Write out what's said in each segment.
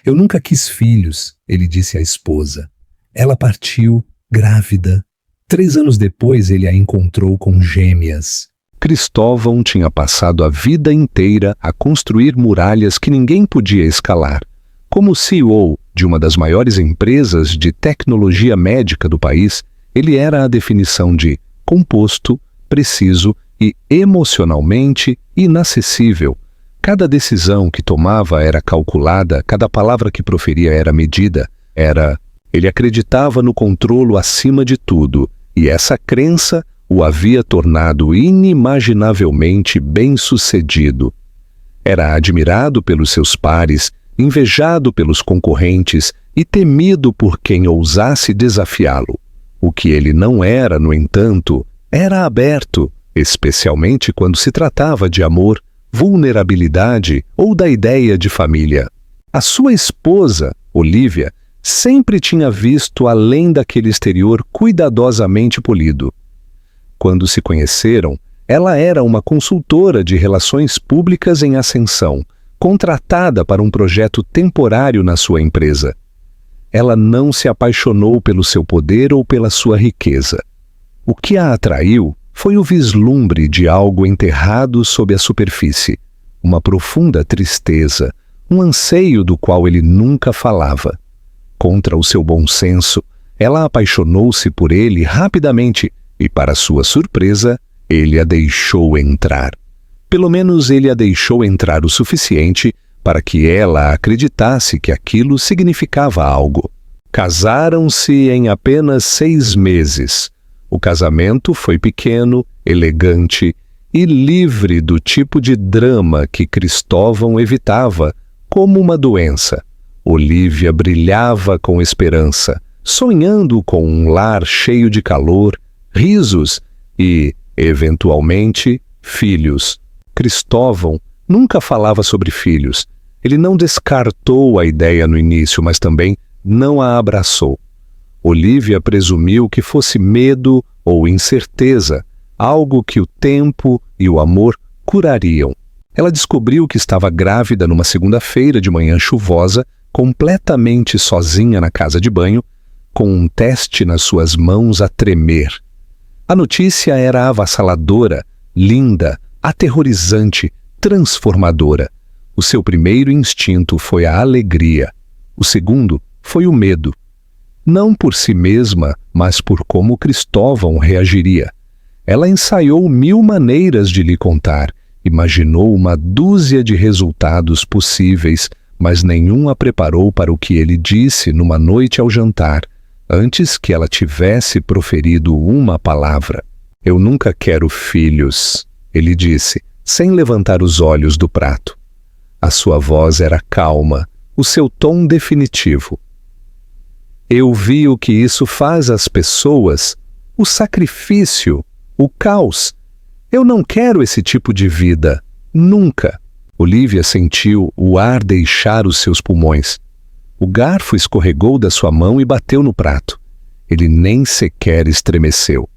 Eu nunca quis filhos, ele disse à esposa. Ela partiu, grávida. 3 anos depois, ele a encontrou com gêmeas. Cristóvão tinha passado a vida inteira a construir muralhas que ninguém podia escalar. Como CEO de uma das maiores empresas de tecnologia médica do país, ele era a definição de composto, preciso e emocionalmente inacessível. Cada decisão que tomava era calculada, cada palavra que proferia era medida. Ele acreditava no controlo acima de tudo, e essa crença o havia tornado inimaginavelmente bem-sucedido. Era admirado pelos seus pares, invejado pelos concorrentes e temido por quem ousasse desafiá-lo. O que ele não era, no entanto, era aberto, especialmente quando se tratava de amor, vulnerabilidade ou da ideia de família. A sua esposa, Olivia, sempre tinha visto além daquele exterior cuidadosamente polido. Quando se conheceram, ela era uma consultora de relações públicas em ascensão, contratada para um projeto temporário na sua empresa. Ela não se apaixonou pelo seu poder ou pela sua riqueza. O que a atraiu foi o vislumbre de algo enterrado sob a superfície, uma profunda tristeza, um anseio do qual ele nunca falava. Contra o seu bom senso, ela apaixonou-se por ele rapidamente e, para sua surpresa, ele a deixou entrar. Pelo menos ele a deixou entrar o suficiente para que ela acreditasse que aquilo significava algo. Casaram-se em apenas 6 meses. O casamento foi pequeno, elegante e livre do tipo de drama que Cristóvão evitava, como uma doença. Olivia brilhava com esperança, sonhando com um lar cheio de calor, risos e, eventualmente, filhos. Cristóvão nunca falava sobre filhos. Ele não descartou a ideia no início, mas também não a abraçou. Olivia presumiu que fosse medo ou incerteza, algo que o tempo e o amor curariam. Ela descobriu que estava grávida numa segunda-feira de manhã chuvosa, completamente sozinha na casa de banho, com um teste nas suas mãos a tremer. A notícia era avassaladora, linda, aterrorizante, transformadora. O seu primeiro instinto foi a alegria. O segundo foi o medo. Não por si mesma, mas por como Cristóvão reagiria. Ela ensaiou 1000 maneiras de lhe contar, imaginou uma dúzia de resultados possíveis, mas nenhum a preparou para o que ele disse numa noite ao jantar, antes que ela tivesse proferido uma palavra. Eu nunca quero filhos, ele disse, sem levantar os olhos do prato. A sua voz era calma, o seu tom definitivo. Eu vi o que isso faz às pessoas, o sacrifício, o caos. Eu não quero esse tipo de vida, nunca. Olivia sentiu o ar deixar os seus pulmões. O garfo escorregou da sua mão e bateu no prato. Ele nem sequer estremeceu.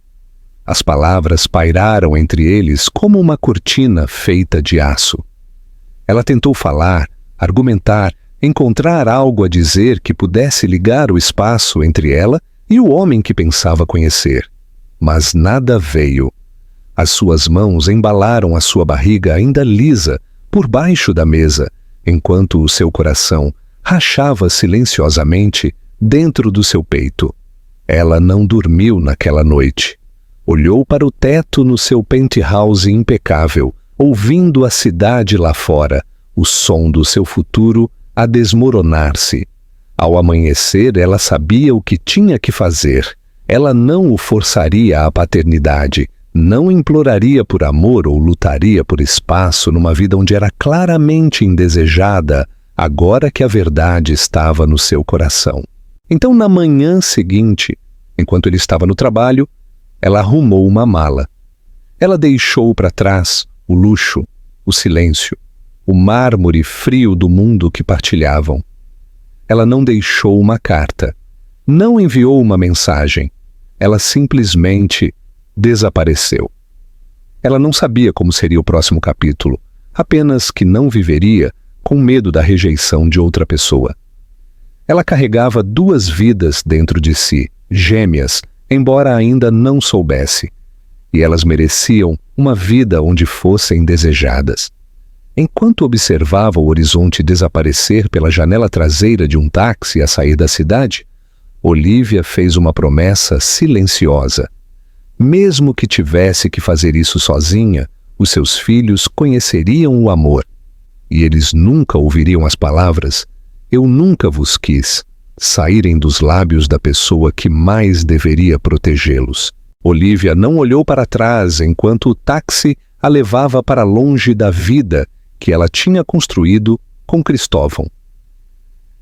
As palavras pairaram entre eles como uma cortina feita de aço. Ela tentou falar, argumentar, encontrar algo a dizer que pudesse ligar o espaço entre ela e o homem que pensava conhecer. Mas nada veio. As suas mãos embalaram a sua barriga ainda lisa, por baixo da mesa, enquanto o seu coração rachava silenciosamente dentro do seu peito. Ela não dormiu naquela noite. Olhou para o teto no seu penthouse impecável, ouvindo a cidade lá fora, o som do seu futuro a desmoronar-se. Ao amanhecer, ela sabia o que tinha que fazer. Ela não o forçaria à paternidade, não imploraria por amor ou lutaria por espaço numa vida onde era claramente indesejada, agora que a verdade estava no seu coração. Então, na manhã seguinte, enquanto ele estava no trabalho, ela arrumou uma mala. Ela deixou para trás o luxo, o silêncio, o mármore frio do mundo que partilhavam. Ela não deixou uma carta, não enviou uma mensagem. Ela simplesmente desapareceu. Ela não sabia como seria o próximo capítulo, apenas que não viveria com medo da rejeição de outra pessoa. Ela carregava 2 vidas dentro de si, gêmeas, embora ainda não soubesse. E elas mereciam uma vida onde fossem desejadas. Enquanto observava o horizonte desaparecer pela janela traseira de um táxi a sair da cidade, Olivia fez uma promessa silenciosa. Mesmo que tivesse que fazer isso sozinha, os seus filhos conheceriam o amor. E eles nunca ouviriam as palavras "Eu nunca vos quis" saírem dos lábios da pessoa que mais deveria protegê-los. Olivia não olhou para trás enquanto o táxi a levava para longe da vida que ela tinha construído com Cristóvão.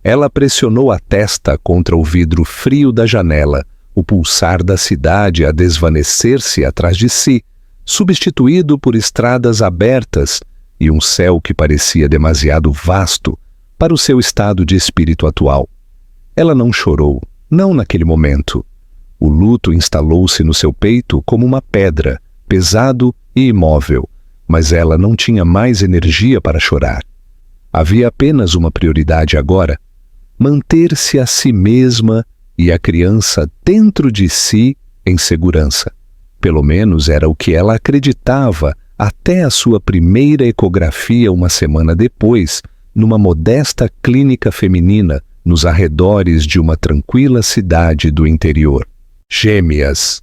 Ela pressionou a testa contra o vidro frio da janela, o pulsar da cidade a desvanecer-se atrás de si, substituído por estradas abertas e um céu que parecia demasiado vasto para o seu estado de espírito atual. Ela não chorou, não naquele momento. O luto instalou-se no seu peito como uma pedra, pesado e imóvel, mas ela não tinha mais energia para chorar. Havia apenas uma prioridade agora: manter-se a si mesma e a criança dentro de si em segurança. Pelo menos era o que ela acreditava até a sua primeira ecografia uma semana depois, numa modesta clínica feminina nos arredores de uma tranquila cidade do interior. Gêmeas.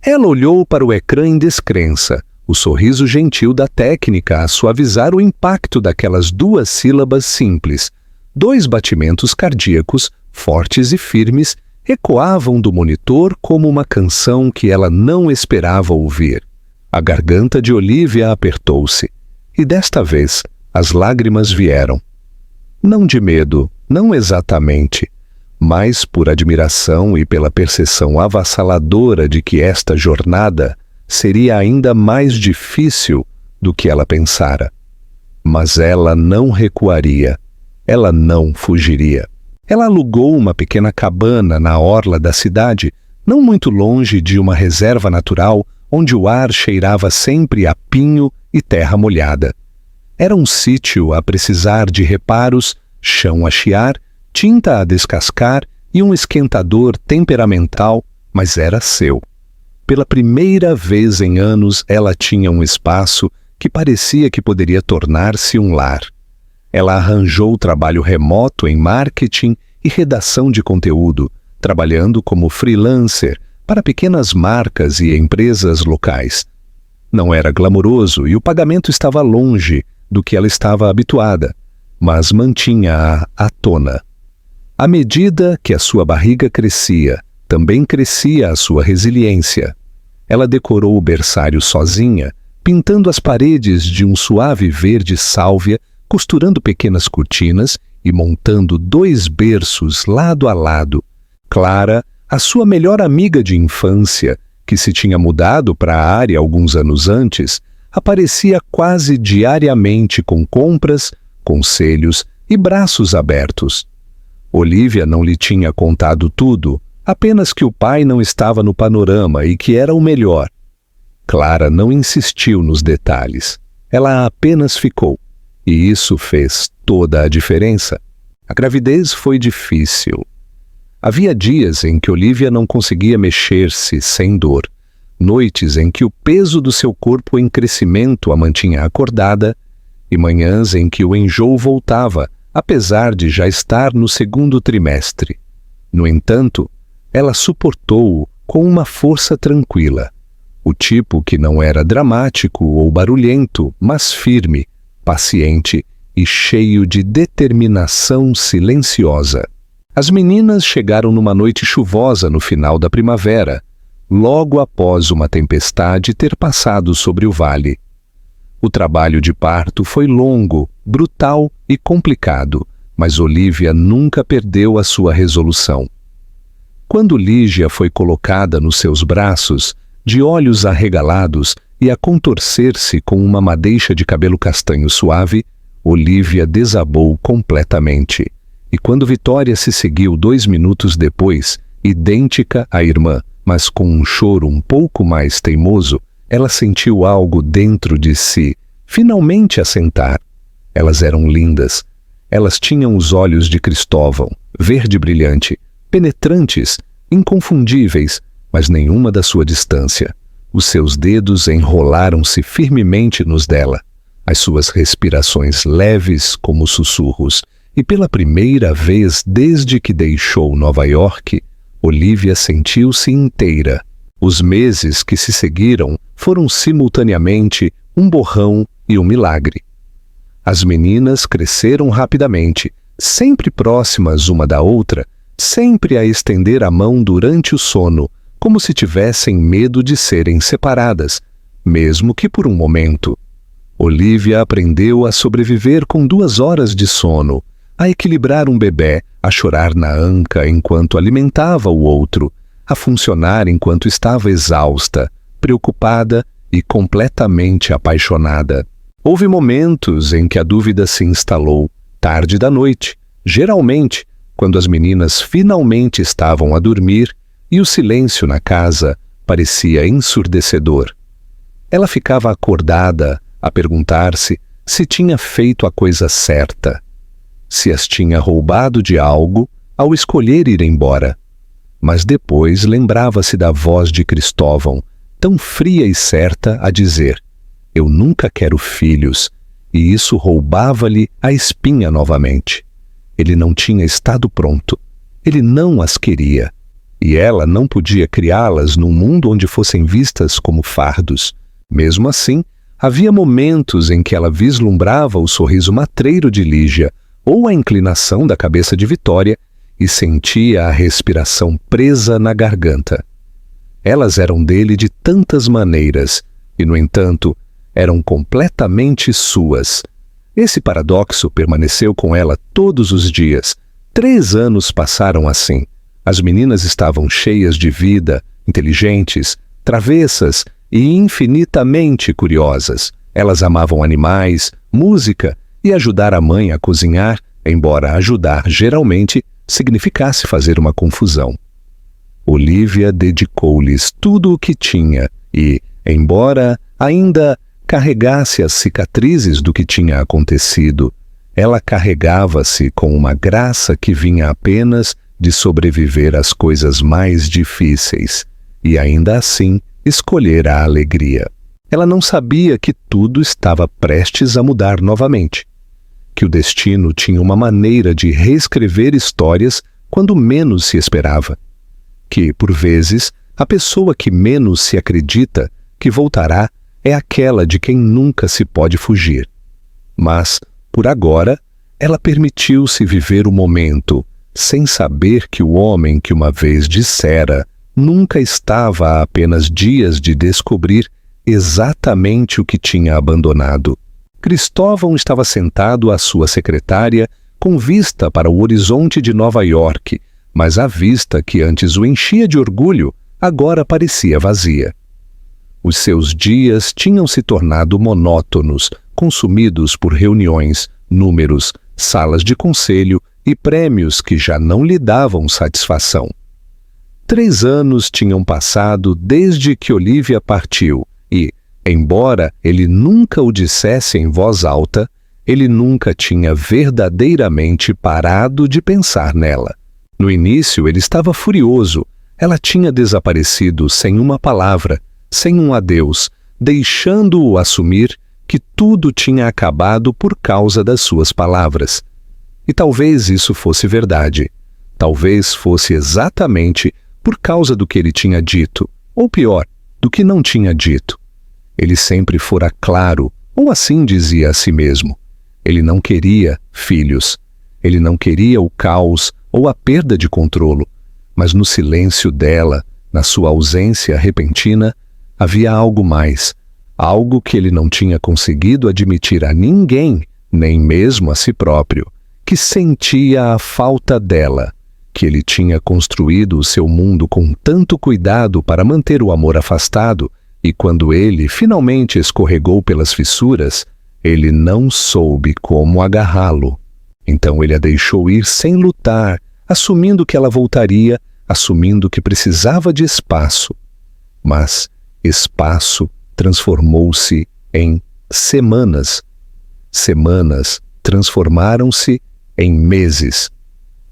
Ela olhou para o ecrã em descrença, o sorriso gentil da técnica a suavizar o impacto daquelas 2 sílabas simples. 2 batimentos cardíacos, fortes e firmes, ecoavam do monitor como uma canção que ela não esperava ouvir. A garganta de Olivia apertou-se, e desta vez as lágrimas vieram. Não de medo, não exatamente, mas por admiração e pela percepção avassaladora de que esta jornada seria ainda mais difícil do que ela pensara. Mas ela não recuaria, ela não fugiria. Ela alugou uma pequena cabana na orla da cidade, não muito longe de uma reserva natural onde o ar cheirava sempre a pinho e terra molhada. Era um sítio a precisar de reparos, chão a chiar, tinta a descascar e um esquentador temperamental, mas era seu. Pela primeira vez em anos, ela tinha um espaço que parecia que poderia tornar-se um lar. Ela arranjou trabalho remoto em marketing e redação de conteúdo, trabalhando como freelancer para pequenas marcas e empresas locais. Não era glamouroso e o pagamento estava longe do que ela estava habituada, mas mantinha-a à tona. À medida que a sua barriga crescia, também crescia a sua resiliência. Ela decorou o berçário sozinha, pintando as paredes de um suave verde sálvia, costurando pequenas cortinas e montando 2 berços lado a lado. Clara, a sua melhor amiga de infância, que se tinha mudado para a área alguns anos antes, aparecia quase diariamente com compras, conselhos e braços abertos. Olivia não lhe tinha contado tudo, apenas que o pai não estava no panorama e que era o melhor. Clara não insistiu nos detalhes. Ela apenas ficou. E isso fez toda a diferença. A gravidez foi difícil. Havia dias em que Olivia não conseguia mexer-se sem dor, noites em que o peso do seu corpo em crescimento a mantinha acordada e manhãs em que o enjoo voltava, apesar de já estar no 2º trimestre. No entanto, ela suportou-o com uma força tranquila, o tipo que não era dramático ou barulhento, mas firme, paciente e cheio de determinação silenciosa. As meninas chegaram numa noite chuvosa no final da primavera, logo após uma tempestade ter passado sobre o vale. O trabalho de parto foi longo, brutal e complicado, mas Olivia nunca perdeu a sua resolução. Quando Lígia foi colocada nos seus braços, de olhos arregalados e a contorcer-se com uma madeixa de cabelo castanho suave, Olivia desabou completamente. E quando Vitória se seguiu 2 minutos depois, idêntica à irmã, mas com um choro um pouco mais teimoso, ela sentiu algo dentro de si, finalmente assentar. Elas eram lindas. Elas tinham os olhos de Cristóvão, verde brilhante, penetrantes, inconfundíveis, mas nenhuma da sua distância. Os seus dedos enrolaram-se firmemente nos dela, as suas respirações leves como sussurros, e pela primeira vez desde que deixou Nova York, Olivia sentiu-se inteira. Os meses que se seguiram foram simultaneamente um borrão e um milagre. As meninas cresceram rapidamente, sempre próximas uma da outra, sempre a estender a mão durante o sono, como se tivessem medo de serem separadas, mesmo que por um momento. Olivia aprendeu a sobreviver com 2 horas de sono, a equilibrar um bebê, a chorar na anca enquanto alimentava o outro, a funcionar enquanto estava exausta, preocupada e completamente apaixonada. Houve momentos em que a dúvida se instalou, tarde da noite, geralmente, quando as meninas finalmente estavam a dormir e o silêncio na casa parecia ensurdecedor. Ela ficava acordada a perguntar-se se tinha feito a coisa certa, se as tinha roubado de algo ao escolher ir embora. Mas depois lembrava-se da voz de Cristóvão, tão fria e certa, a dizer: "Eu nunca quero filhos", e isso roubava-lhe a espinha novamente. Ele não tinha estado pronto. Ele não as queria. E ela não podia criá-las num mundo onde fossem vistas como fardos. Mesmo assim, havia momentos em que ela vislumbrava o sorriso matreiro de Lígia ou a inclinação da cabeça de Vitória e sentia a respiração presa na garganta. Elas eram dele de tantas maneiras e, no entanto, eram completamente suas. Esse paradoxo permaneceu com ela todos os dias. 3 anos passaram assim. As meninas estavam cheias de vida, inteligentes, travessas e infinitamente curiosas. Elas amavam animais, música e ajudar a mãe a cozinhar, embora ajudar geralmente significasse fazer uma confusão. Olivia dedicou-lhes tudo o que tinha e, embora ainda carregasse as cicatrizes do que tinha acontecido, ela carregava-se com uma graça que vinha apenas de sobreviver às coisas mais difíceis e, ainda assim, escolher a alegria. Ela não sabia que tudo estava prestes a mudar novamente, que o destino tinha uma maneira de reescrever histórias quando menos se esperava, que, por vezes, a pessoa que menos se acredita que voltará é aquela de quem nunca se pode fugir. Mas, por agora, ela permitiu-se viver o momento, sem saber que o homem que uma vez dissera nunca estava a apenas dias de descobrir exatamente o que tinha abandonado. Cristóvão estava sentado à sua secretária, com vista para o horizonte de Nova York, mas a vista que antes o enchia de orgulho agora parecia vazia. Os seus dias tinham se tornado monótonos, consumidos por reuniões, números, salas de conselho e prêmios que já não lhe davam satisfação. 3 anos tinham passado desde que Olivia partiu e, embora ele nunca o dissesse em voz alta, ele nunca tinha verdadeiramente parado de pensar nela. No início ele estava furioso. Ela tinha desaparecido sem uma palavra, sem um adeus, deixando-o assumir que tudo tinha acabado por causa das suas palavras. E talvez isso fosse verdade. Talvez fosse exatamente por causa do que ele tinha dito, ou pior, do que não tinha dito. Ele sempre fora claro, ou assim dizia a si mesmo. Ele não queria filhos. Ele não queria o caos ou a perda de controlo. Mas no silêncio dela, na sua ausência repentina, havia algo mais, algo que ele não tinha conseguido admitir a ninguém, nem mesmo a si próprio, que sentia a falta dela, que ele tinha construído o seu mundo com tanto cuidado para manter o amor afastado, e quando ele finalmente escorregou pelas fissuras, ele não soube como agarrá-lo. Então ele a deixou ir sem lutar, assumindo que ela voltaria, assumindo que precisava de espaço. Mas espaço transformou-se em semanas. Semanas transformaram-se em meses.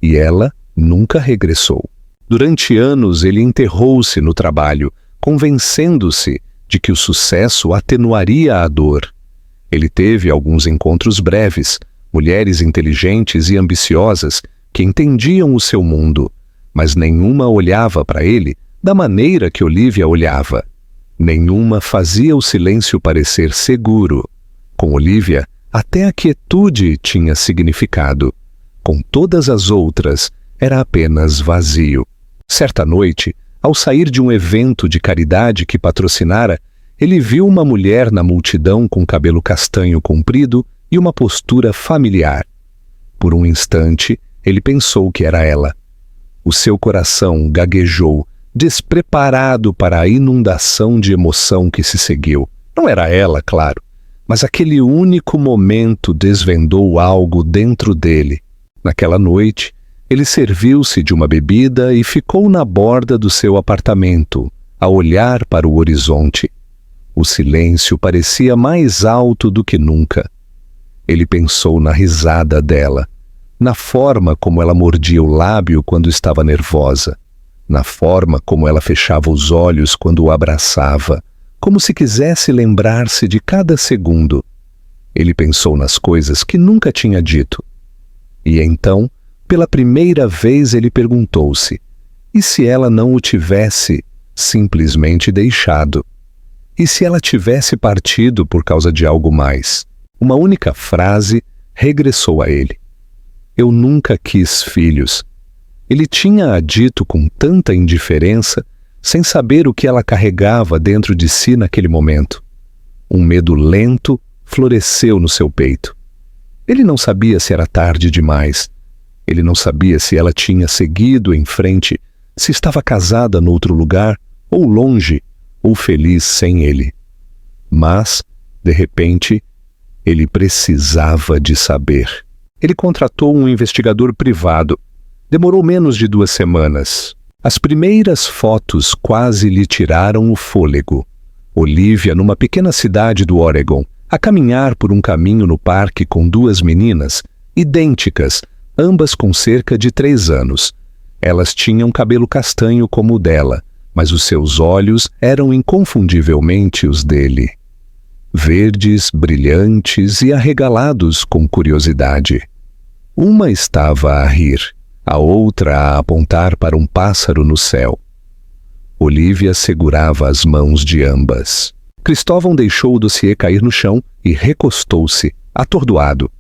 E ela nunca regressou. Durante anos ele enterrou-se no trabalho, convencendo-se de que o sucesso atenuaria a dor. Ele teve alguns encontros breves, mulheres inteligentes e ambiciosas que entendiam o seu mundo, mas nenhuma olhava para ele da maneira que Olivia olhava. Nenhuma fazia o silêncio parecer seguro. Com Olivia, até a quietude tinha significado. Com todas as outras, era apenas vazio. Certa noite, ao sair de um evento de caridade que patrocinara, ele viu uma mulher na multidão com cabelo castanho comprido e uma postura familiar. Por um instante, ele pensou que era ela. O seu coração gaguejou, despreparado para a inundação de emoção que se seguiu. Não era ela, claro, mas aquele único momento desvendou algo dentro dele. Naquela noite, ele serviu-se de uma bebida e ficou na borda do seu apartamento, a olhar para o horizonte. O silêncio parecia mais alto do que nunca. Ele pensou na risada dela, na forma como ela mordia o lábio quando estava nervosa, na forma como ela fechava os olhos quando o abraçava, como se quisesse lembrar-se de cada segundo. Ele pensou nas coisas que nunca tinha dito. E então, pela primeira vez, ele perguntou-se: e se ela não o tivesse simplesmente deixado? E se ela tivesse partido por causa de algo mais? Uma única frase regressou a ele: eu nunca quis filhos. Ele tinha-a dito com tanta indiferença, sem saber o que ela carregava dentro de si naquele momento. Um medo lento floresceu no seu peito. Ele não sabia se era tarde demais. Ele não sabia se ela tinha seguido em frente, se estava casada noutro lugar, ou longe, ou feliz sem ele. Mas, de repente, ele precisava de saber. Ele contratou um investigador privado. Demorou menos de 2 semanas. As primeiras fotos quase lhe tiraram o fôlego. Olivia, numa pequena cidade do Oregon, a caminhar por um caminho no parque com 2 meninas, idênticas, ambas com cerca de 3 anos. Elas tinham cabelo castanho como o dela, mas os seus olhos eram inconfundivelmente os dele. Verdes, brilhantes e arregalados com curiosidade. Uma estava a rir, a outra a apontar para um pássaro no céu. Olivia segurava as mãos de ambas. Cristóvão deixou o dossiê cair no chão e recostou-se, atordoado.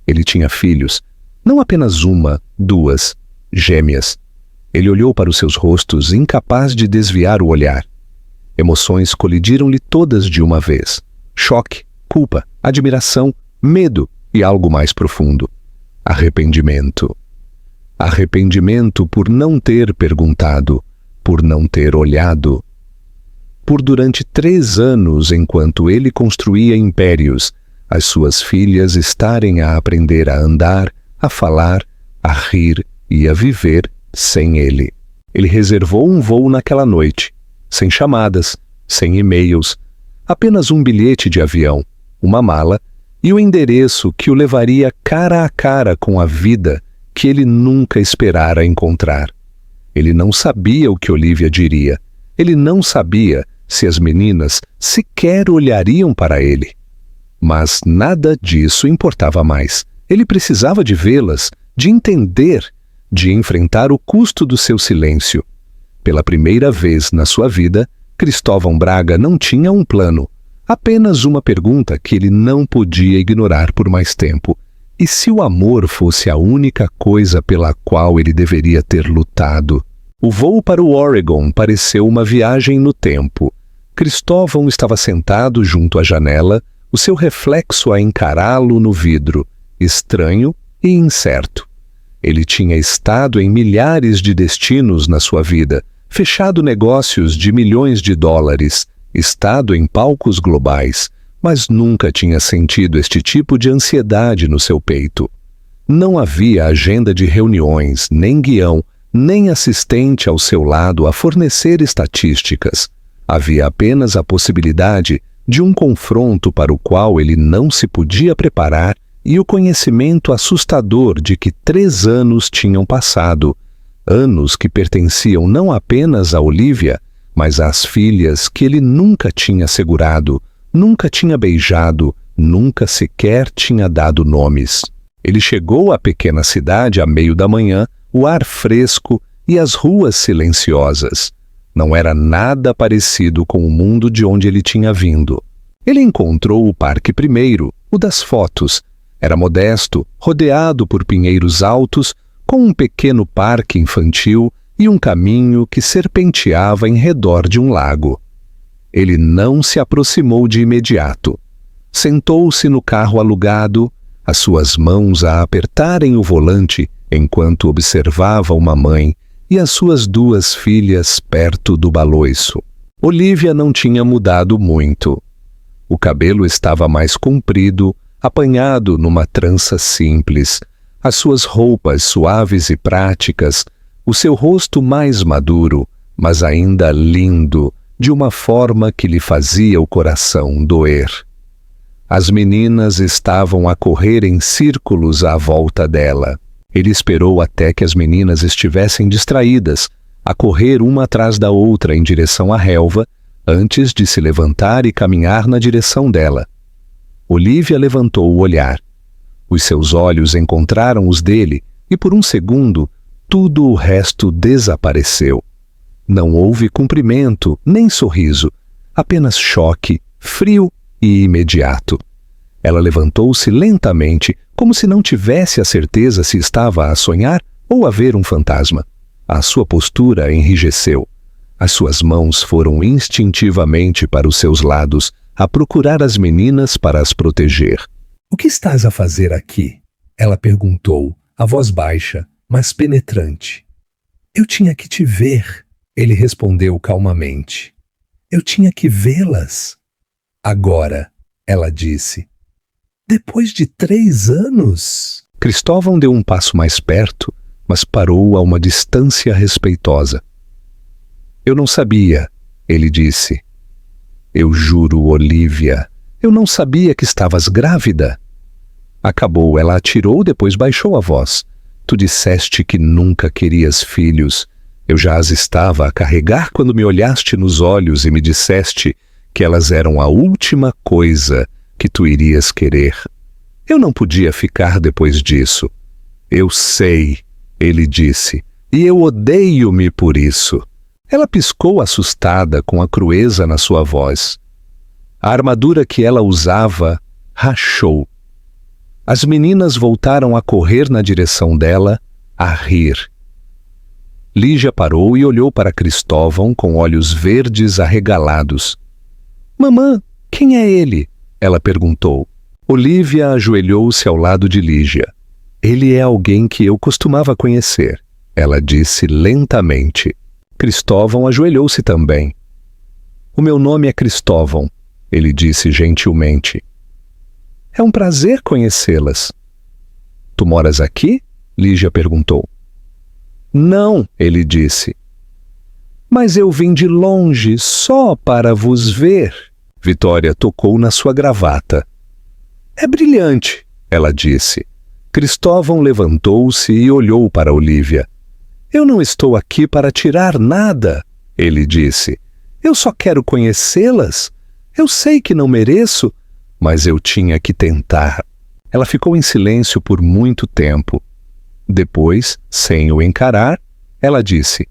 Ele tinha filhos, não apenas 1, 2, gêmeas. Ele olhou para os seus rostos, incapaz de desviar o olhar. Emoções colidiram-lhe todas de uma vez. Choque, culpa, admiração, medo e algo mais profundo. Arrependimento. Arrependimento por não ter perguntado, por não ter olhado. Por durante 3 anos, enquanto ele construía impérios, as suas filhas estarem a aprender a andar, a falar, a rir e a viver sem ele. Ele reservou um voo naquela noite, sem chamadas, sem e-mails, apenas um bilhete de avião, uma mala e o endereço que o levaria cara a cara com a vida que ele nunca esperara encontrar. Ele não sabia o que Olivia diria. Ele não sabia se as meninas sequer olhariam para ele. Mas nada disso importava mais. Ele precisava de vê-las, de entender, de enfrentar o custo do seu silêncio. Pela primeira vez na sua vida, Cristóvão Braga não tinha um plano, apenas uma pergunta que ele não podia ignorar por mais tempo. E se o amor fosse a única coisa pela qual ele deveria ter lutado? O voo para o Oregon pareceu uma viagem no tempo. Cristóvão estava sentado junto à janela, o seu reflexo a encará-lo no vidro, estranho e incerto. Ele tinha estado em milhares de destinos na sua vida, fechado negócios de milhões de dólares, estado em palcos globais, mas nunca tinha sentido este tipo de ansiedade no seu peito. Não havia agenda de reuniões, nem guião, nem assistente ao seu lado a fornecer estatísticas. Havia apenas a possibilidade de um confronto para o qual ele não se podia preparar e o conhecimento assustador de que 3 anos tinham passado, anos que pertenciam não apenas a Olivia, mas às filhas que ele nunca tinha segurado, nunca tinha beijado, nunca sequer tinha dado nomes. Ele chegou à pequena cidade à meio da manhã, o ar fresco e as ruas silenciosas. Não era nada parecido com o mundo de onde ele tinha vindo. Ele encontrou o parque primeiro, o das fotos. Era modesto, rodeado por pinheiros altos, com um pequeno parque infantil e um caminho que serpenteava em redor de um lago. Ele não se aproximou de imediato. Sentou-se no carro alugado, as suas mãos a apertarem o volante enquanto observava uma mãe e as suas 2 filhas perto do baloiço. Olivia não tinha mudado muito. O cabelo estava mais comprido, apanhado numa trança simples, as suas roupas suaves e práticas, o seu rosto mais maduro, mas ainda lindo, de uma forma que lhe fazia o coração doer. As meninas estavam a correr em círculos à volta dela. Ele esperou até que as meninas estivessem distraídas, a correr uma atrás da outra em direção à relva, antes de se levantar e caminhar na direção dela. Olivia levantou o olhar. Os seus olhos encontraram os dele e, por um segundo, tudo o resto desapareceu. Não houve cumprimento, nem sorriso, apenas choque, frio e imediato. Ela levantou-se lentamente, como se não tivesse a certeza se estava a sonhar ou a ver um fantasma. A sua postura enrijeceu. As suas mãos foram instintivamente para os seus lados, a procurar as meninas para as proteger. O que estás a fazer aqui? Ela perguntou, a voz baixa, mas penetrante. Eu tinha que te ver, ele respondeu calmamente. Eu tinha que vê-las. Agora, ela disse. Depois de 3 anos? Cristóvão deu um passo mais perto, mas parou a uma distância respeitosa. Eu não sabia, ele disse. Eu juro, Olivia, eu não sabia que estavas grávida. Acabou, ela atirou, depois baixou a voz. Tu disseste que nunca querias filhos. Eu já as estava a carregar quando me olhaste nos olhos e me disseste que elas eram a última coisa que tu irias querer. Eu não podia ficar depois disso. Eu sei, ele disse, e eu odeio-me por isso. Ela piscou assustada com a crueza na sua voz. A armadura que ela usava rachou. As meninas voltaram a correr na direção dela, a rir. Lígia parou e olhou para Cristóvão com olhos verdes arregalados. Mamã, quem é ele? Ela perguntou. Olivia ajoelhou-se ao lado de Lígia. Ele é alguém que eu costumava conhecer, ela disse lentamente. Cristóvão ajoelhou-se também. O meu nome é Cristóvão, ele disse gentilmente. É um prazer conhecê-las. Tu moras aqui? Lígia perguntou. Não, ele disse. Mas eu vim de longe só para vos ver. Vitória tocou na sua gravata. É brilhante, ela disse. Cristóvão levantou-se e olhou para Olivia. Eu não estou aqui para tirar nada, ele disse. Eu só quero conhecê-las. Eu sei que não mereço, mas eu tinha que tentar. Ela ficou em silêncio por muito tempo. Depois, sem o encarar, ela disse: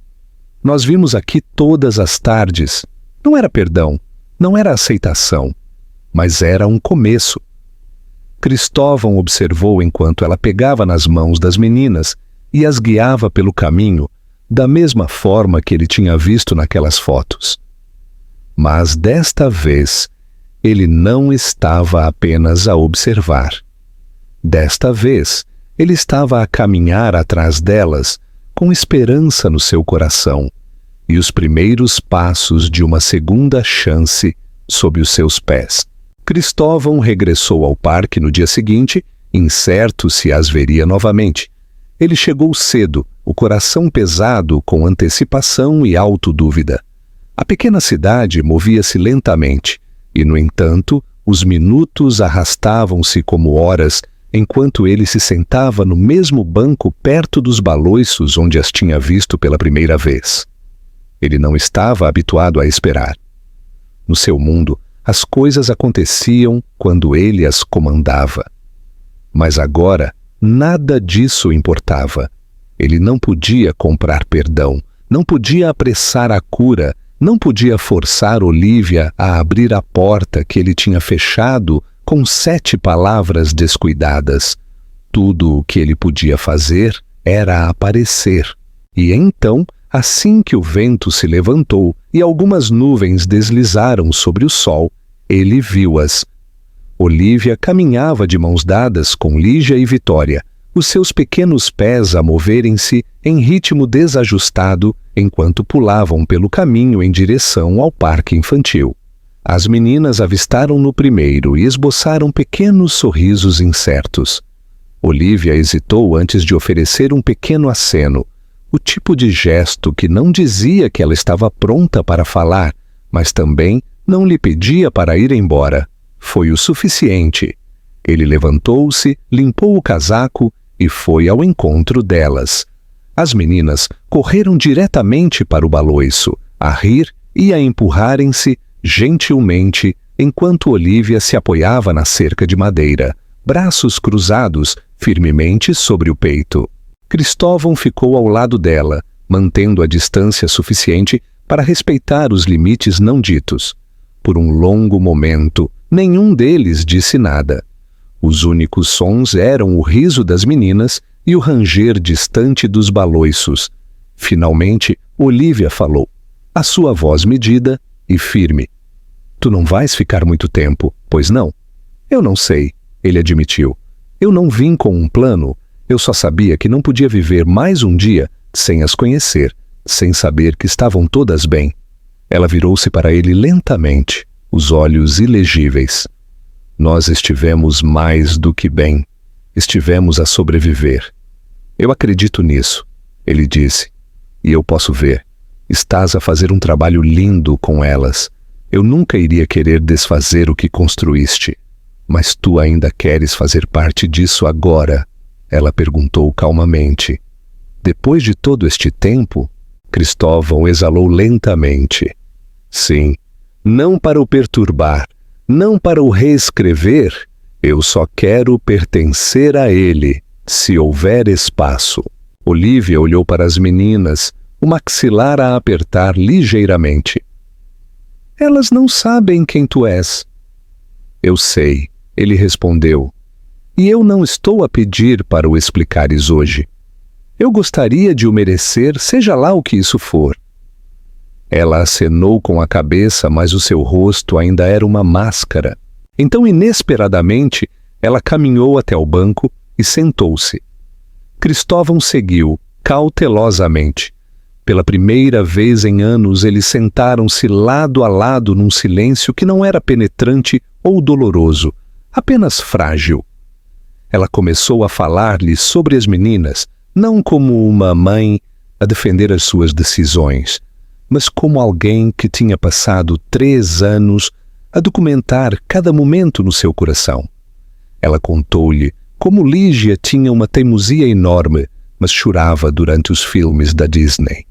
Nós vimos aqui todas as tardes. Não era perdão, não era aceitação, mas era um começo. Cristóvão observou enquanto ela pegava nas mãos das meninas e as guiava pelo caminho, da mesma forma que ele tinha visto naquelas fotos. Mas desta vez, ele não estava apenas a observar. Desta vez, ele estava a caminhar atrás delas, com esperança no seu coração, e os primeiros passos de uma segunda chance sob os seus pés. Cristóvão regressou ao parque no dia seguinte, incerto se as veria novamente. Ele chegou cedo, o coração pesado com antecipação e autodúvida. A pequena cidade movia-se lentamente, e, no entanto, os minutos arrastavam-se como horas enquanto ele se sentava no mesmo banco perto dos baloiços onde as tinha visto pela primeira vez. Ele não estava habituado a esperar. No seu mundo, as coisas aconteciam quando ele as comandava. Mas agora, nada disso importava. Ele não podia comprar perdão, não podia apressar a cura, não podia forçar Olivia a abrir a porta que ele tinha fechado com 7 palavras descuidadas. Tudo o que ele podia fazer era aparecer. E então, assim que o vento se levantou e algumas nuvens deslizaram sobre o sol, ele viu-as. Olivia caminhava de mãos dadas com Lígia e Vitória, os seus pequenos pés a moverem-se em ritmo desajustado enquanto pulavam pelo caminho em direção ao parque infantil. As meninas avistaram-no primeiro e esboçaram pequenos sorrisos incertos. Olivia hesitou antes de oferecer um pequeno aceno, o tipo de gesto que não dizia que ela estava pronta para falar, mas também não lhe pedia para ir embora. Foi o suficiente. Ele levantou-se, limpou o casaco e foi ao encontro delas. As meninas correram diretamente para o baloiço, a rir e a empurrarem-se gentilmente, enquanto Olivia se apoiava na cerca de madeira, braços cruzados firmemente sobre o peito. Cristóvão ficou ao lado dela, mantendo a distância suficiente para respeitar os limites não ditos. Por um longo momento, nenhum deles disse nada. Os únicos sons eram o riso das meninas e o ranger distante dos baloiços. Finalmente, Olivia falou, a sua voz medida e firme. Tu não vais ficar muito tempo, pois não? Eu não sei, ele admitiu. Eu não vim com um plano, eu só sabia que não podia viver mais um dia sem as conhecer, sem saber que estavam todas bem. Ela virou-se para ele lentamente, os olhos ilegíveis. Nós estivemos mais do que bem. Estivemos a sobreviver. Eu acredito nisso, ele disse. E eu posso ver. Estás a fazer um trabalho lindo com elas. Eu nunca iria querer desfazer o que construíste. Mas tu ainda queres fazer parte disso agora? Ela perguntou calmamente. Depois de todo este tempo? Cristóvão exalou lentamente. Sim, não para o perturbar, não para o reescrever. Eu só quero pertencer a ele, se houver espaço. Olivia olhou para as meninas, o maxilar a apertar ligeiramente. Elas não sabem quem tu és. Eu sei, ele respondeu. E eu não estou a pedir para o explicares hoje. Eu gostaria de o merecer, seja lá o que isso for. Ela acenou com a cabeça, mas o seu rosto ainda era uma máscara. Então, inesperadamente, ela caminhou até o banco e sentou-se. Cristóvão seguiu, cautelosamente. Pela primeira vez em anos, eles sentaram-se lado a lado num silêncio que não era penetrante ou doloroso, apenas frágil. Ela começou a falar-lhe sobre as meninas, não como uma mãe a defender as suas decisões, mas como alguém que tinha passado 3 anos a documentar cada momento no seu coração. Ela contou-lhe como Lígia tinha uma teimosia enorme, mas chorava durante os filmes da Disney.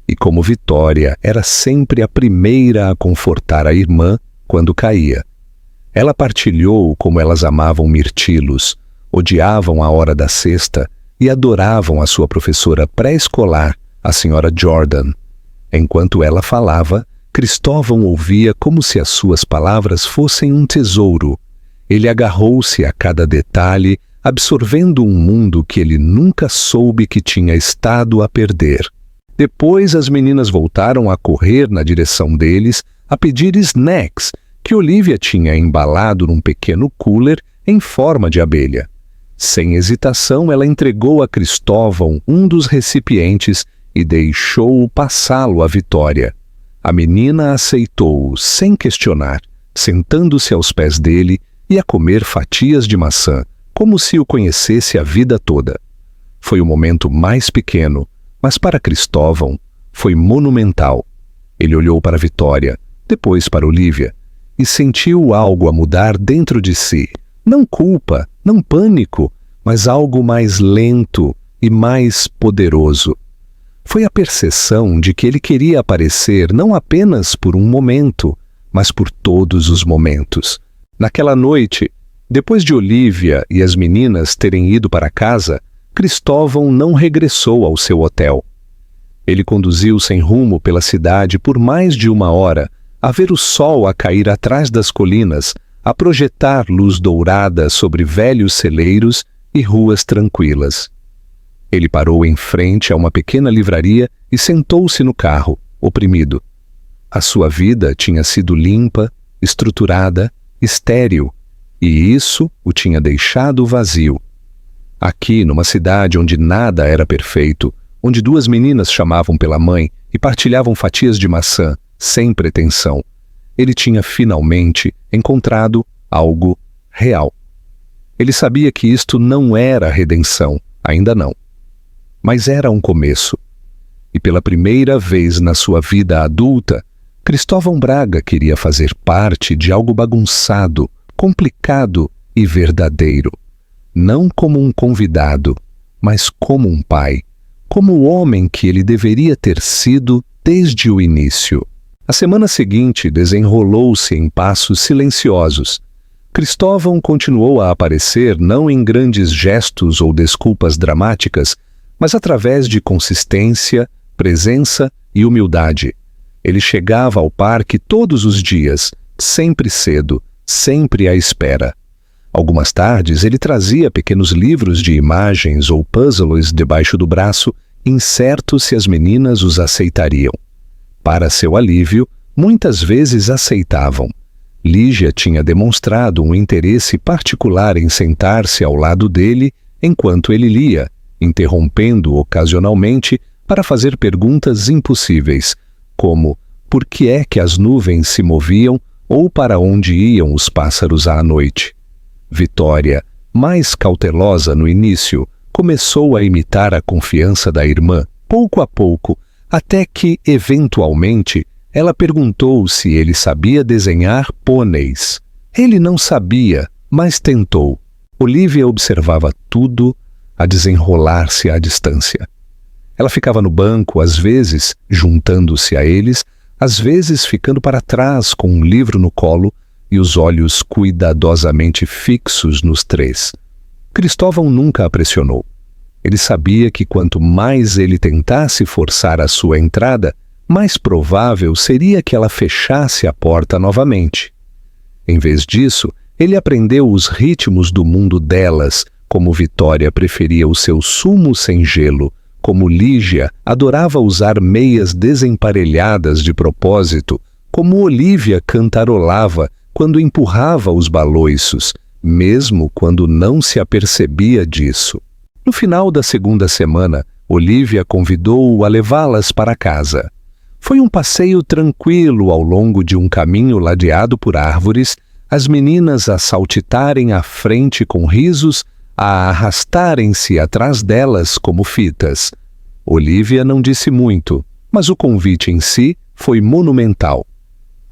E como Vitória era sempre a primeira a confortar a irmã quando caía. Ela partilhou como elas amavam mirtilos, odiavam a hora da cesta e adoravam a sua professora pré-escolar, a senhora Jordan. Enquanto ela falava, Cristóvão ouvia como se as suas palavras fossem um tesouro. Ele agarrou-se a cada detalhe, absorvendo um mundo que ele nunca soube que tinha estado a perder. Depois as meninas voltaram a correr na direção deles, a pedir snacks, que Olivia tinha embalado num pequeno cooler em forma de abelha. Sem hesitação, ela entregou a Cristóvão um dos recipientes e deixou-o passá-lo à Vitória. A menina aceitou-o sem questionar, sentando-se aos pés dele e a comer fatias de maçã, como se o conhecesse a vida toda. Foi o momento mais pequeno, mas para Cristóvão foi monumental. Ele olhou para Vitória, depois para Olivia, e sentiu algo a mudar dentro de si, Não culpa, não pânico, mas algo mais lento e mais poderoso. Foi a percepção de que ele queria aparecer não apenas por um momento, mas por todos os momentos. Naquela noite, depois de Olivia e as meninas terem ido para casa, Cristóvão não regressou ao seu hotel. Ele conduziu sem rumo pela cidade por mais de 1 hora, a ver o sol a cair atrás das colinas, a projetar luz dourada sobre velhos celeiros e ruas tranquilas. Ele parou em frente a uma pequena livraria e sentou-se no carro, oprimido. A sua vida tinha sido limpa, estruturada, estéril, e isso o tinha deixado vazio. Aqui, numa cidade onde nada era perfeito, onde 2 meninas chamavam pela mãe e partilhavam fatias de maçã, sem pretensão, ele tinha finalmente encontrado algo real. Ele sabia que isto não era redenção, ainda não. Mas era um começo. E pela primeira vez na sua vida adulta, Cristóvão Braga queria fazer parte de algo bagunçado, complicado e verdadeiro. Não como um convidado, mas como um pai, como o homem que ele deveria ter sido desde o início. A semana seguinte desenrolou-se em passos silenciosos. Cristóvão continuou a aparecer não em grandes gestos ou desculpas dramáticas, mas através de consistência, presença e humildade. Ele chegava ao parque todos os dias, sempre cedo, sempre à espera. Algumas tardes ele trazia pequenos livros de imagens ou puzzles debaixo do braço, incerto se as meninas os aceitariam. Para seu alívio, muitas vezes aceitavam. Lígia tinha demonstrado um interesse particular em sentar-se ao lado dele enquanto ele lia, interrompendo ocasionalmente para fazer perguntas impossíveis, como por que é que as nuvens se moviam ou para onde iam os pássaros à noite. Vitória, mais cautelosa no início, começou a imitar a confiança da irmã, pouco a pouco, até que, eventualmente, ela perguntou se ele sabia desenhar pôneis. Ele não sabia, mas tentou. Olivia observava tudo a desenrolar-se à distância. Ela ficava no banco, às vezes, juntando-se a eles, às vezes ficando para trás com um livro no colo e os olhos cuidadosamente fixos nos 3. Cristóvão nunca a pressionou. Ele sabia que quanto mais ele tentasse forçar a sua entrada, mais provável seria que ela fechasse a porta novamente. Em vez disso, ele aprendeu os ritmos do mundo delas, como Vitória preferia o seu sumo sem gelo, como Lígia adorava usar meias desemparelhadas de propósito, como Olivia cantarolava quando empurrava os baloiços, mesmo quando não se apercebia disso. No final da segunda semana, Olivia convidou-o a levá-las para casa. Foi um passeio tranquilo ao longo de um caminho ladeado por árvores, as meninas a saltitarem à frente com risos, a arrastarem-se atrás delas como fitas. Olivia não disse muito, mas o convite em si foi monumental.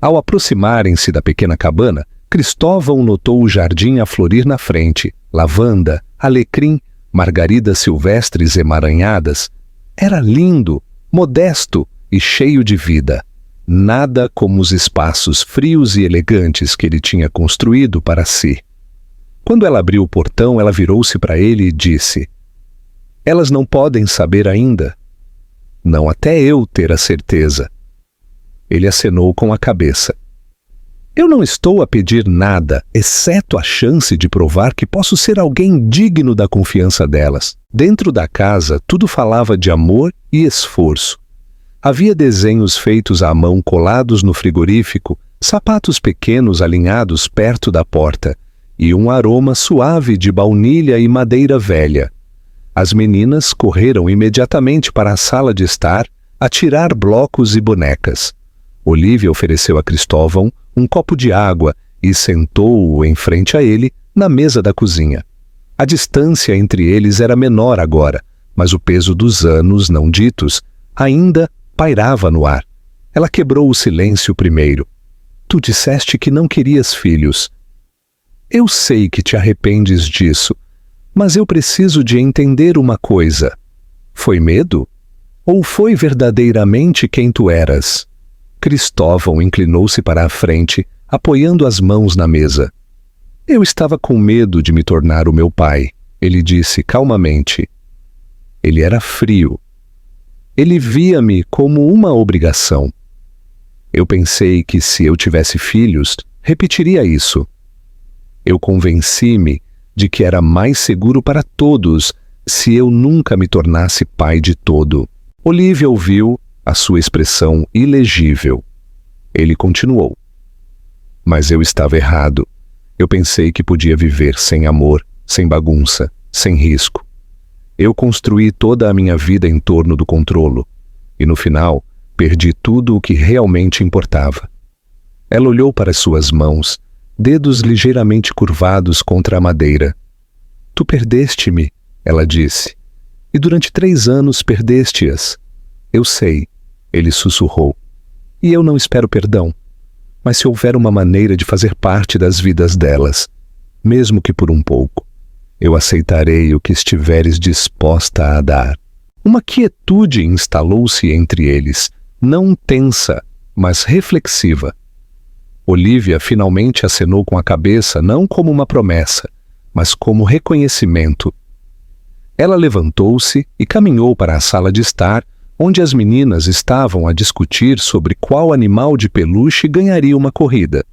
Ao aproximarem-se da pequena cabana, Cristóvão notou o jardim a florir na frente, lavanda, alecrim, margaridas silvestres emaranhadas. Era lindo, modesto e cheio de vida. Nada como os espaços frios e elegantes que ele tinha construído para si. Quando ela abriu o portão, ela virou-se para ele e disse: "Elas não podem saber ainda. Não até eu ter a certeza." Ele acenou com a cabeça. "Eu não estou a pedir nada, exceto a chance de provar que posso ser alguém digno da confiança delas." Dentro da casa, tudo falava de amor e esforço. Havia desenhos feitos à mão colados no frigorífico, sapatos pequenos alinhados perto da porta, e um aroma suave de baunilha e madeira velha. As meninas correram imediatamente para a sala de estar, a tirar blocos e bonecas. Olivia ofereceu a Cristóvão um copo de água e sentou-o em frente a ele, na mesa da cozinha. A distância entre eles era menor agora, mas o peso dos anos não ditos ainda pairava no ar. Ela quebrou o silêncio primeiro. "Tu disseste que não querias filhos." Eu sei que te arrependes disso, mas eu preciso de entender uma coisa. Foi medo? Ou foi verdadeiramente quem tu eras? Cristóvão inclinou-se para a frente, apoiando as mãos na mesa. Eu estava com medo de me tornar o meu pai, ele disse calmamente. Ele era frio. Ele via-me como uma obrigação. Eu pensei que se eu tivesse filhos, repetiria isso. Eu convenci-me de que era mais seguro para todos se eu nunca me tornasse pai de todo. Olívia ouviu a sua expressão ilegível. Ele continuou. Mas eu estava errado. Eu pensei que podia viver sem amor, sem bagunça, sem risco. Eu construí toda a minha vida em torno do controlo. E no final, perdi tudo o que realmente importava. Ela olhou para suas mãos, dedos ligeiramente curvados contra a madeira. Tu perdeste-me, ela disse. E durante 3 anos perdeste-as. Eu sei, ele sussurrou. E eu não espero perdão. Mas se houver uma maneira de fazer parte das vidas delas, mesmo que por um pouco, eu aceitarei o que estiveres disposta a dar. Uma quietude instalou-se entre eles, não tensa, mas reflexiva. Olívia finalmente acenou com a cabeça não como uma promessa, mas como reconhecimento. Ela levantou-se e caminhou para a sala de estar, onde as meninas estavam a discutir sobre qual animal de peluche ganharia uma corrida.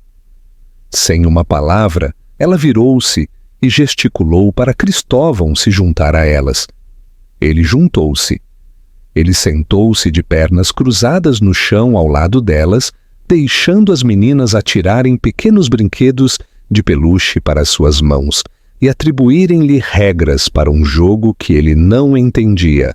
Sem uma palavra, ela virou-se e gesticulou para Cristóvão se juntar a elas. Ele juntou-se. Ele sentou-se de pernas cruzadas no chão ao lado delas, deixando as meninas atirarem pequenos brinquedos de peluche para suas mãos e atribuírem-lhe regras para um jogo que ele não entendia.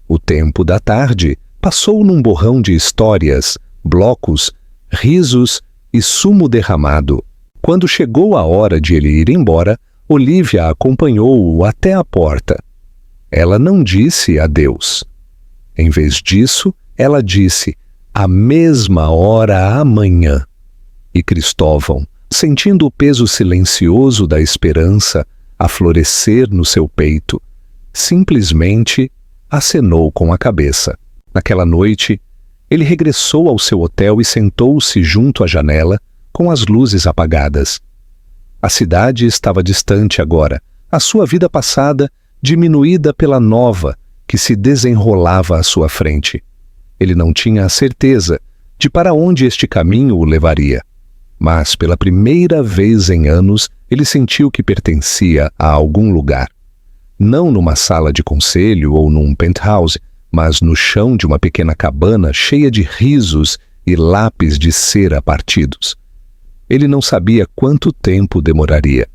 O tempo da tarde passou num borrão de histórias, blocos, risos e sumo derramado. Quando chegou a hora de ele ir embora, Olívia acompanhou-o até a porta. Ela não disse adeus. Em vez disso, ela disse, à mesma hora amanhã. E Cristóvão, sentindo o peso silencioso da esperança a florescer no seu peito, simplesmente acenou com a cabeça. Naquela noite, ele regressou ao seu hotel e sentou-se junto à janela, com as luzes apagadas. A cidade estava distante agora, a sua vida passada diminuída pela nova que se desenrolava à sua frente. Ele não tinha a certeza de para onde este caminho o levaria. Mas, pela primeira vez em anos, ele sentiu que pertencia a algum lugar. Não numa sala de conselho ou num penthouse, mas no chão de uma pequena cabana cheia de risos e lápis de cera partidos. Ele não sabia quanto tempo demoraria,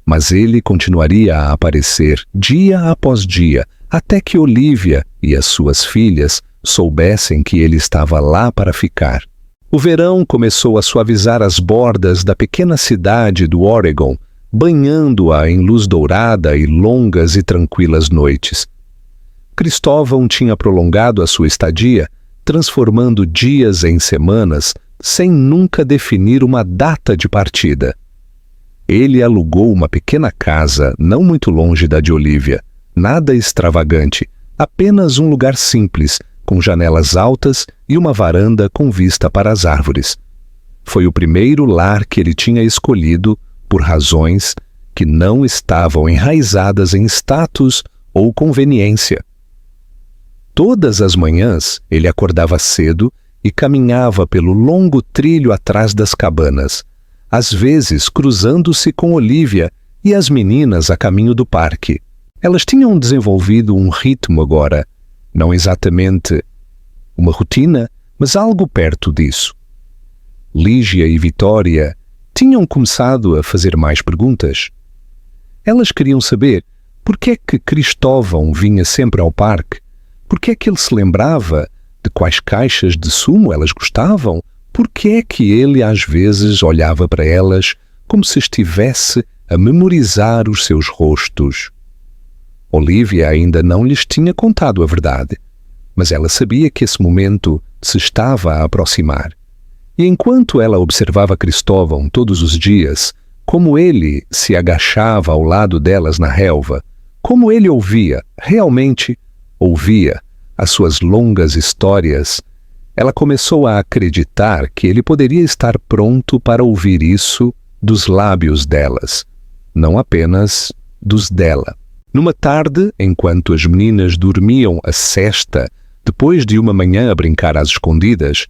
mas ele continuaria a aparecer dia após dia, até que Olívia e as suas filhas soubessem que ele estava lá para ficar. O verão começou a suavizar as bordas da pequena cidade do Oregon, banhando-a em luz dourada e longas e tranquilas noites. Cristóvão tinha prolongado a sua estadia, transformando dias em semanas, sem nunca definir uma data de partida. Ele alugou uma pequena casa não muito longe da de Olívia, nada extravagante, apenas um lugar simples, com janelas altas e uma varanda com vista para as árvores. Foi o primeiro lar que ele tinha escolhido por razões que não estavam enraizadas em status ou conveniência. Todas as manhãs ele acordava cedo e caminhava pelo longo trilho atrás das cabanas, às vezes cruzando-se com Olívia e as meninas a caminho do parque. Elas tinham desenvolvido um ritmo agora, não exatamente uma rotina, mas algo perto disso. Lígia e Vitória tinham começado a fazer mais perguntas. Elas queriam saber por que é que Cristóvão vinha sempre ao parque, por que é que ele se lembrava de quais caixas de sumo elas gostavam, por que é que ele às vezes olhava para elas como se estivesse a memorizar os seus rostos. Olívia ainda não lhes tinha contado a verdade, mas ela sabia que esse momento se estava a aproximar. E enquanto ela observava Cristóvão todos os dias, como ele se agachava ao lado delas na relva, como ele ouvia, realmente ouvia, as suas longas histórias, ela começou a acreditar que ele poderia estar pronto para ouvir isso dos lábios delas, não apenas dos dela. Numa tarde, enquanto as meninas dormiam a sesta, depois de uma manhã a brincar às escondidas,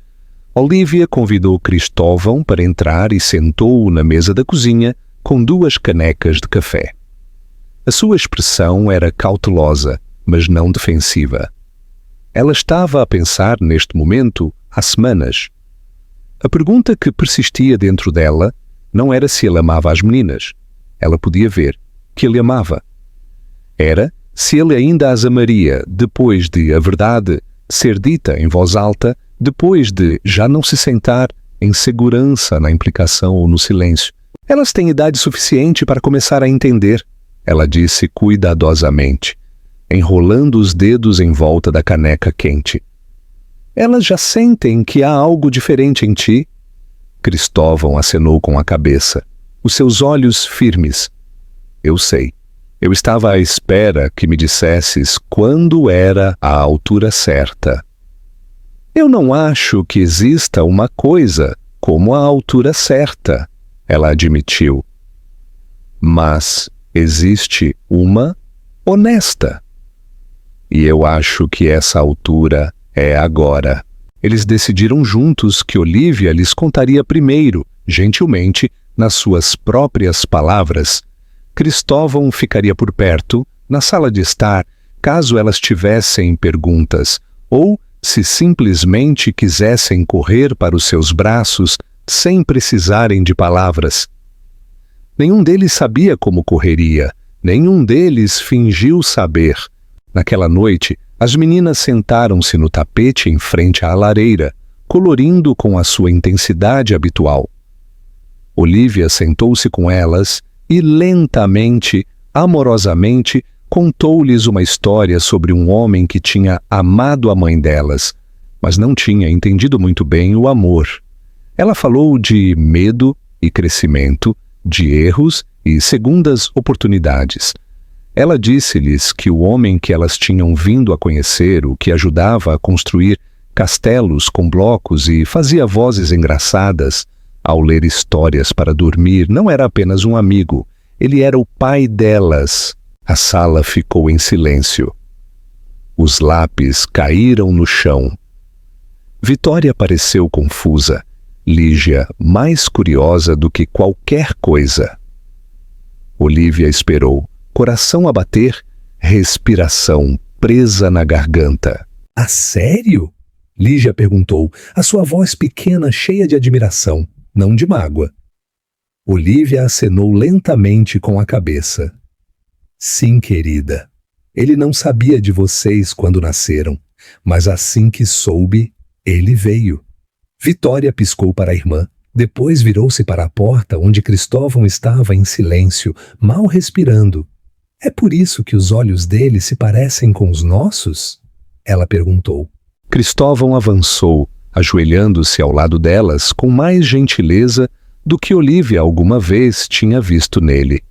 Olivia convidou Cristóvão para entrar e sentou-o na mesa da cozinha com 2 canecas de café. A sua expressão era cautelosa, mas não defensiva. Ela estava a pensar neste momento há semanas. A pergunta que persistia dentro dela não era se ele amava as meninas. Ela podia ver que ele amava. Era se ele ainda as amaria depois de a verdade ser dita em voz alta, depois de já não se sentar em segurança na implicação ou no silêncio. Elas têm idade suficiente para começar a entender, ela disse cuidadosamente, enrolando os dedos em volta da caneca quente. Elas já sentem que há algo diferente em ti? Cristóvão acenou com a cabeça, os seus olhos firmes. Eu sei. Eu estava à espera que me dissesses quando era a altura certa. Eu não acho que exista uma coisa como a altura certa, ela admitiu. Mas existe uma honesta. E eu acho que essa altura é agora. Eles decidiram juntos que Olivia lhes contaria primeiro, gentilmente, nas suas próprias palavras. Cristóvão ficaria por perto, na sala de estar, caso elas tivessem perguntas, ou se simplesmente quisessem correr para os seus braços sem precisarem de palavras. Nenhum deles sabia como correria, nenhum deles fingiu saber. Naquela noite, as meninas sentaram-se no tapete em frente à lareira, colorindo com a sua intensidade habitual. Olivia sentou-se com elas e lentamente, amorosamente, contou-lhes uma história sobre um homem que tinha amado a mãe delas, mas não tinha entendido muito bem o amor. Ela falou de medo e crescimento, de erros e segundas oportunidades. Ela disse-lhes que o homem que elas tinham vindo a conhecer, o que ajudava a construir castelos com blocos e fazia vozes engraçadas ao ler histórias para dormir, não era apenas um amigo, ele era o pai delas. A sala ficou em silêncio. Os lápis caíram no chão. Vitória pareceu confusa, Lígia mais curiosa do que qualquer coisa. Olivia esperou, coração a bater, respiração presa na garganta. Ah, sério? Lígia perguntou, a sua voz pequena cheia de admiração, não de mágoa. Olivia acenou lentamente com a cabeça. Sim, querida. Ele não sabia de vocês quando nasceram, mas assim que soube, ele veio. Vitória piscou para a irmã, depois virou-se para a porta onde Cristóvão estava em silêncio, mal respirando. É por isso que os olhos dele se parecem com os nossos? Ela perguntou. Cristóvão avançou, ajoelhando-se ao lado delas com mais gentileza do que Olivia alguma vez tinha visto nele.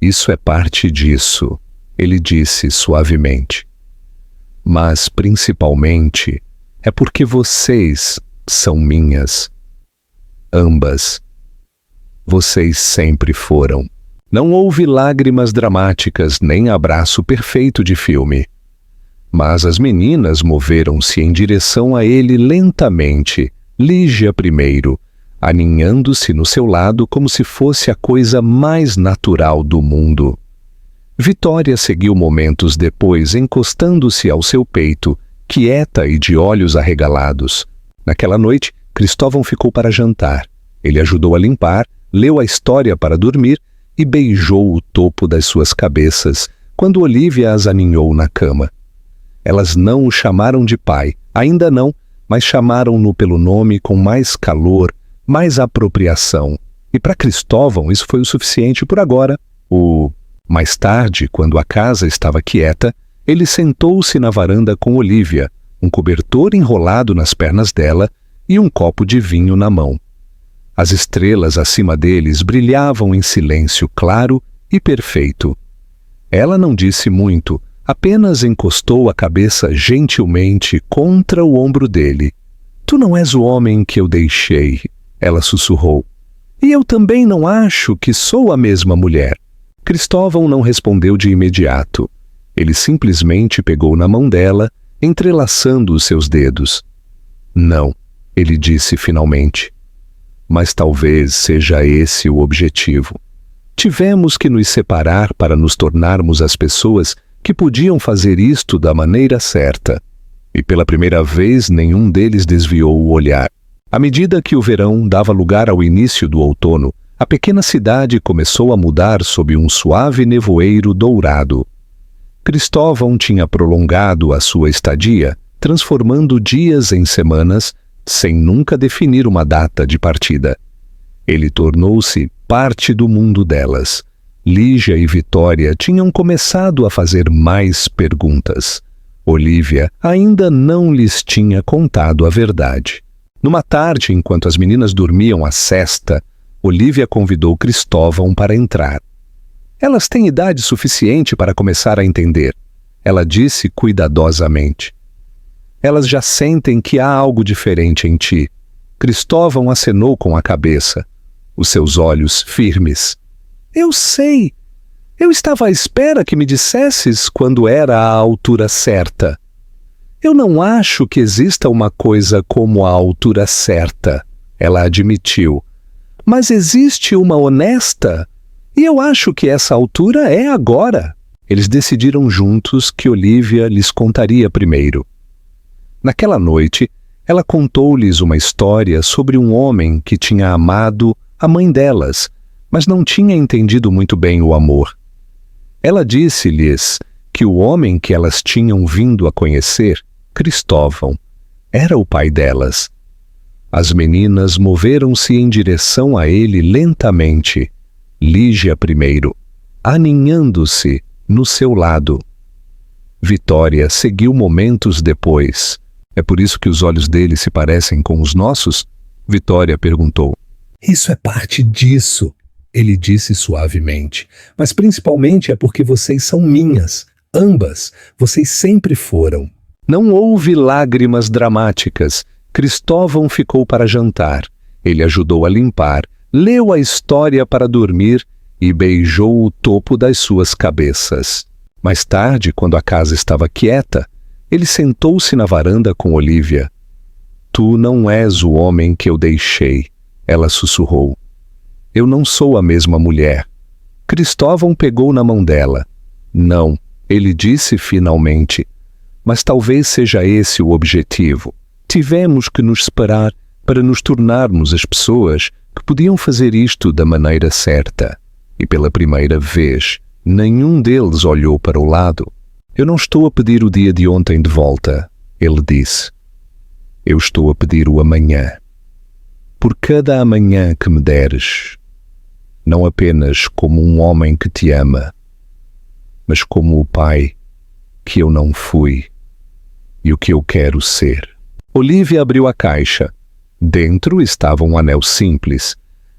Isso é parte disso, ele disse suavemente. Mas, principalmente, é porque vocês são minhas. Ambas. Vocês sempre foram. Não houve lágrimas dramáticas nem abraço perfeito de filme. Mas as meninas moveram-se em direção a ele lentamente, Lígia primeiro, aninhando-se no seu lado como se fosse a coisa mais natural do mundo. Vitória seguiu momentos depois, encostando-se ao seu peito, quieta e de olhos arregalados. Naquela noite, Cristóvão ficou para jantar. Ele ajudou a limpar, leu a história para dormir e beijou o topo das suas cabeças quando Olivia as aninhou na cama. Elas não o chamaram de pai, ainda não, mas chamaram-no pelo nome com mais calor, mais apropriação. E para Cristóvão isso foi o suficiente por agora. Mais tarde, quando a casa estava quieta, ele sentou-se na varanda com Olivia, um cobertor enrolado nas pernas dela e um copo de vinho na mão. As estrelas acima deles brilhavam em silêncio claro e perfeito. Ela não disse muito, apenas encostou a cabeça gentilmente contra o ombro dele. Tu não és o homem que eu deixei, ela sussurrou. E eu também não acho que sou a mesma mulher. Cristóvão não respondeu de imediato. Ele simplesmente pegou na mão dela, entrelaçando os seus dedos. Não, ele disse finalmente. Mas talvez seja esse o objetivo. Tivemos que nos separar para nos tornarmos as pessoas que podiam fazer isto da maneira certa. E pela primeira vez nenhum deles desviou o olhar. À medida que o verão dava lugar ao início do outono, a pequena cidade começou a mudar sob um suave nevoeiro dourado. Cristóvão tinha prolongado a sua estadia, transformando dias em semanas, sem nunca definir uma data de partida. Ele tornou-se parte do mundo delas. Lígia e Vitória tinham começado a fazer mais perguntas. Olívia ainda não lhes tinha contado a verdade. Numa tarde, enquanto as meninas dormiam a sesta, Olívia convidou Cristóvão para entrar. Elas têm idade suficiente para começar a entender, ela disse cuidadosamente. Elas já sentem que há algo diferente em ti. Cristóvão acenou com a cabeça, os seus olhos firmes. Eu sei. Eu estava à espera que me dissesses quando era a altura certa. Eu não acho que exista uma coisa como a altura certa, ela admitiu. Mas existe uma honesta, e eu acho que essa altura é agora. Eles decidiram juntos que Olívia lhes contaria primeiro. Naquela noite, ela contou-lhes uma história sobre um homem que tinha amado a mãe delas, mas não tinha entendido muito bem o amor. Ela disse-lhes que o homem que elas tinham vindo a conhecer, Cristóvão, era o pai delas. As meninas moveram-se em direção a ele lentamente, Lígia primeiro, aninhando-se no seu lado. Vitória seguiu momentos depois. É por isso que os olhos dele se parecem com os nossos? Vitória perguntou. Isso é parte disso, ele disse suavemente. Mas principalmente é porque vocês são minhas. Ambas. Vocês sempre foram. Não houve lágrimas dramáticas. Cristóvão ficou para jantar. Ele ajudou a limpar, leu a história para dormir e beijou o topo das suas cabeças. Mais tarde, quando a casa estava quieta, ele sentou-se na varanda com Olívia. Tu não és o homem que eu deixei, ela sussurrou. Eu não sou a mesma mulher. Cristóvão pegou na mão dela. Não, ele disse finalmente. Mas talvez seja esse o objetivo. Tivemos que nos separar para nos tornarmos as pessoas que podiam fazer isto da maneira certa. E pela primeira vez, nenhum deles olhou para o lado. Eu não estou a pedir o dia de ontem de volta, ele disse. Eu estou a pedir o amanhã. Por cada amanhã que me deres, não apenas como um homem que te ama, mas como o pai que eu não fui e o que eu quero ser. Olívia abriu a caixa. Dentro estava um anel simples.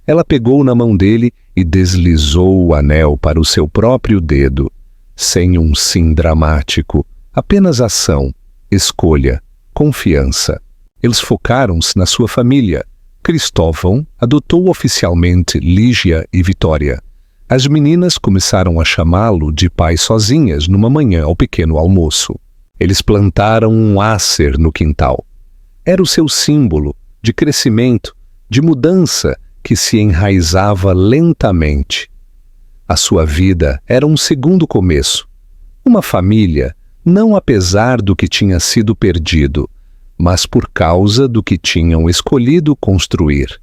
Ela pegou na mão dele e deslizou o anel para o seu próprio dedo, sem um sim dramático, apenas ação, escolha, confiança. Eles focaram-se na sua família. Cristóvão adotou oficialmente Lígia e Vitória. As meninas começaram a chamá-lo de pai sozinhas numa manhã ao pequeno almoço. Eles plantaram um ácer no quintal. Era o seu símbolo de crescimento, de mudança que se enraizava lentamente. A sua vida era um segundo começo. Uma família, não apesar do que tinha sido perdido, mas por causa do que tinham escolhido construir.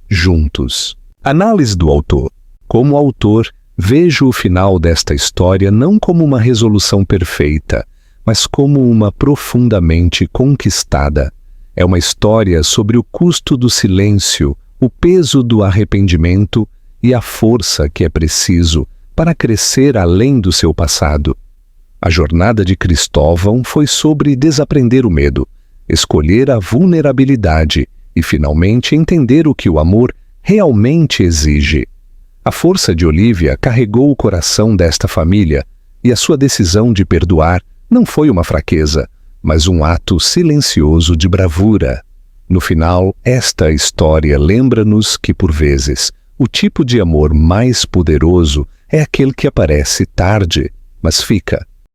Juntos. Análise do autor. Como autor, vejo o final desta história não como uma resolução perfeita, mas como uma profundamente conquistada. É uma história sobre o custo do silêncio, o peso do arrependimento e a força que é preciso para crescer além do seu passado. A jornada de Cristóvão foi sobre desaprender o medo, escolher a vulnerabilidade e finalmente entender o que o amor realmente exige. A força de Olivia carregou o coração desta família, e a sua decisão de perdoar não foi uma fraqueza, mas um ato silencioso de bravura. No final, esta história lembra-nos que, por vezes, o tipo de amor mais poderoso é aquele que aparece tarde, mas fica